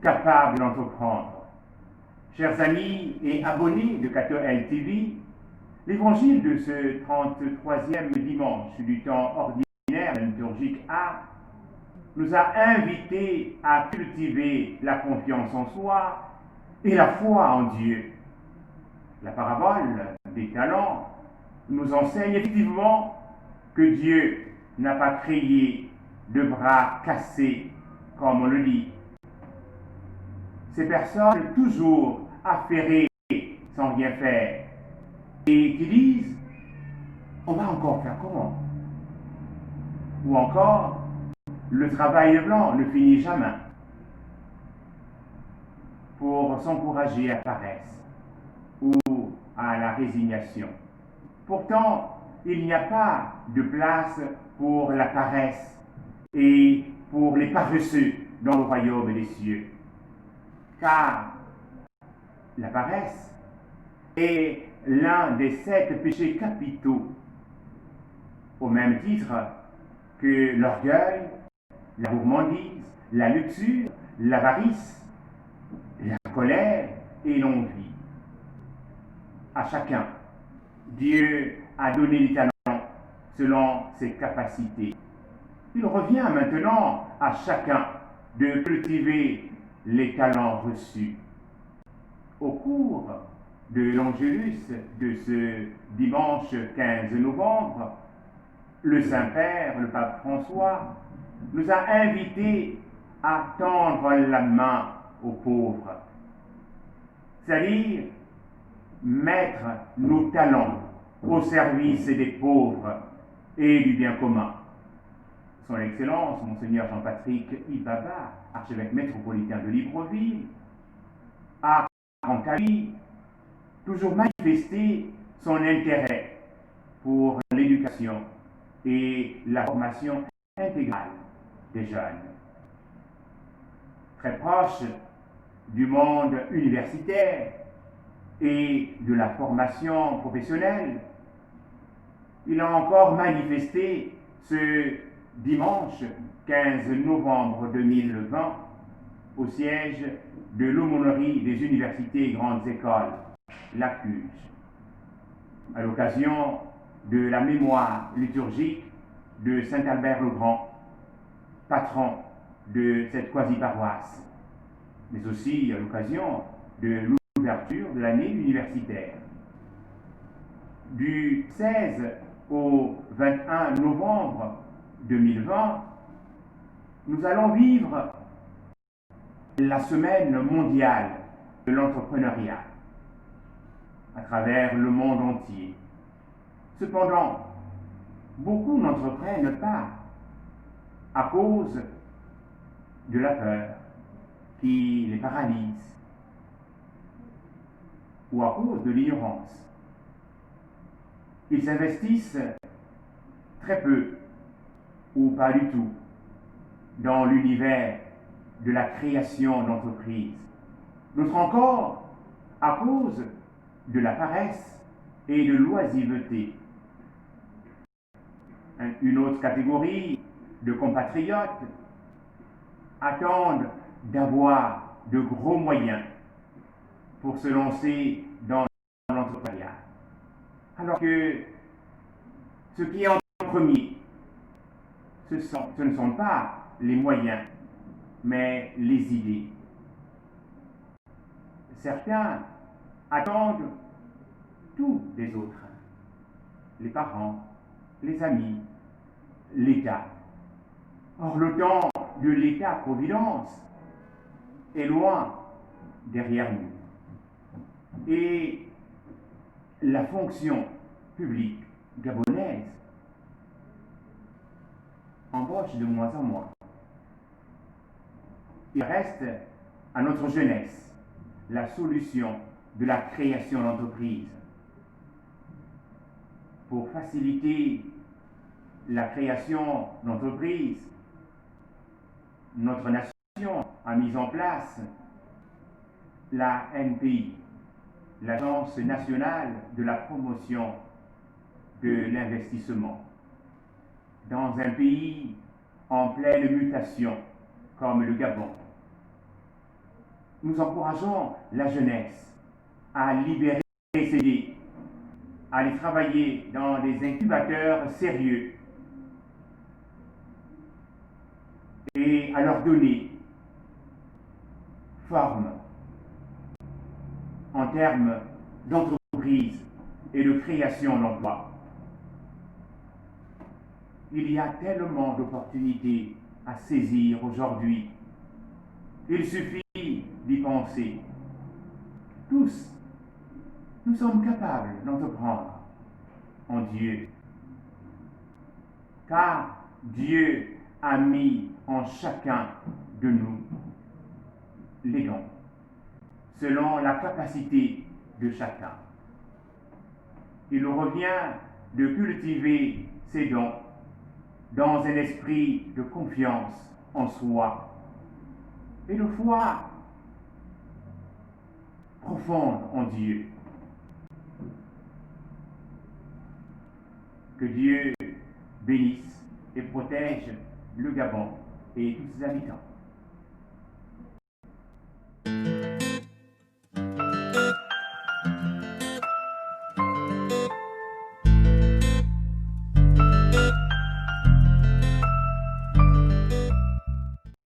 capable d'entreprendre. Chers amis et abonnés de KTL TV, l'évangile de ce 33e dimanche du temps ordinaire liturgique A nous a invités à cultiver la confiance en soi et la foi en Dieu. La parabole des talents nous enseigne effectivement que Dieu n'a pas créé de bras cassés, comme on le dit. Ces personnes toujours affairées sans rien faire et qui disent on va encore faire comment? Ou encore le travail blanc ne finit jamais, pour s'encourager à la paresse ou à la résignation. Pourtant, il n'y a pas de place pour la paresse et pour les paresseux dans le royaume des cieux. Car la paresse est l'un des 7 péchés capitaux, au même titre que l'orgueil, la gourmandise, la luxure, l'avarice, la colère et l'envie. À chacun, Dieu a donné des talents selon ses capacités. Il revient maintenant à chacun de cultiver les talents reçus. Au cours de l'Angélus de ce dimanche 15 novembre, le Saint-Père, le Pape François, nous a invités à tendre la main aux pauvres, c'est-à-dire mettre nos talents au service des pauvres et du bien commun. Son Excellence, Monseigneur Jean-Patrick Ibaba, archevêque métropolitain de Libreville, a, quant à lui, toujours manifesté son intérêt pour l'éducation et la formation intégrale des jeunes. Très proche du monde universitaire et de la formation professionnelle, il a encore manifesté ce dimanche 15 novembre 2020 au siège de l'aumônerie des universités et grandes écoles, l'ACUJ, à l'occasion de la mémoire liturgique de Saint-Albert-le-Grand, patron de cette quasi-paroisse, mais aussi à l'occasion de l'ouverture de l'année universitaire. Du 16 au 21 novembre 2020, nous allons vivre la semaine mondiale de l'entrepreneuriat à travers le monde entier. Cependant, beaucoup n'entreprennent pas à cause de la peur qui les paralyse ou à cause de l'ignorance. Ils investissent très peu ou pas du tout dans l'univers de la création d'entreprises. D'autres encore à cause de la paresse et de l'oisiveté. Une autre catégorie de compatriotes attendent d'avoir de gros moyens pour se lancer dans l'entrepreneuriat. Alors que ce qui est en premier, ce ne sont pas les moyens, mais les idées. Certains attendent tout des autres, les parents, les amis, l'État. Or, le temps de l'État-providence est loin derrière nous. Et la fonction publique gabonaise embauche de moins en moins. Il reste à notre jeunesse la solution de la création d'entreprises. Pour faciliter la création d'entreprises, notre nation a mis en place la NPI, l'Agence nationale de la promotion de l'investissement. Dans un pays en pleine mutation comme le Gabon, nous encourageons la jeunesse à libérer ses idées, à aller travailler dans des incubateurs sérieux et à leur donner forme en termes d'entreprise et de création d'emplois. Il y a tellement d'opportunités à saisir aujourd'hui. Il suffit d'y penser. Tous, nous sommes capables d'entreprendre en Dieu, car Dieu a mis en chacun de nous les dons, selon la capacité de chacun. Il nous revient de cultiver ces dons dans un esprit de confiance en soi et de foi profonde en Dieu. Que Dieu bénisse et protège le Gabon et tous ses habitants.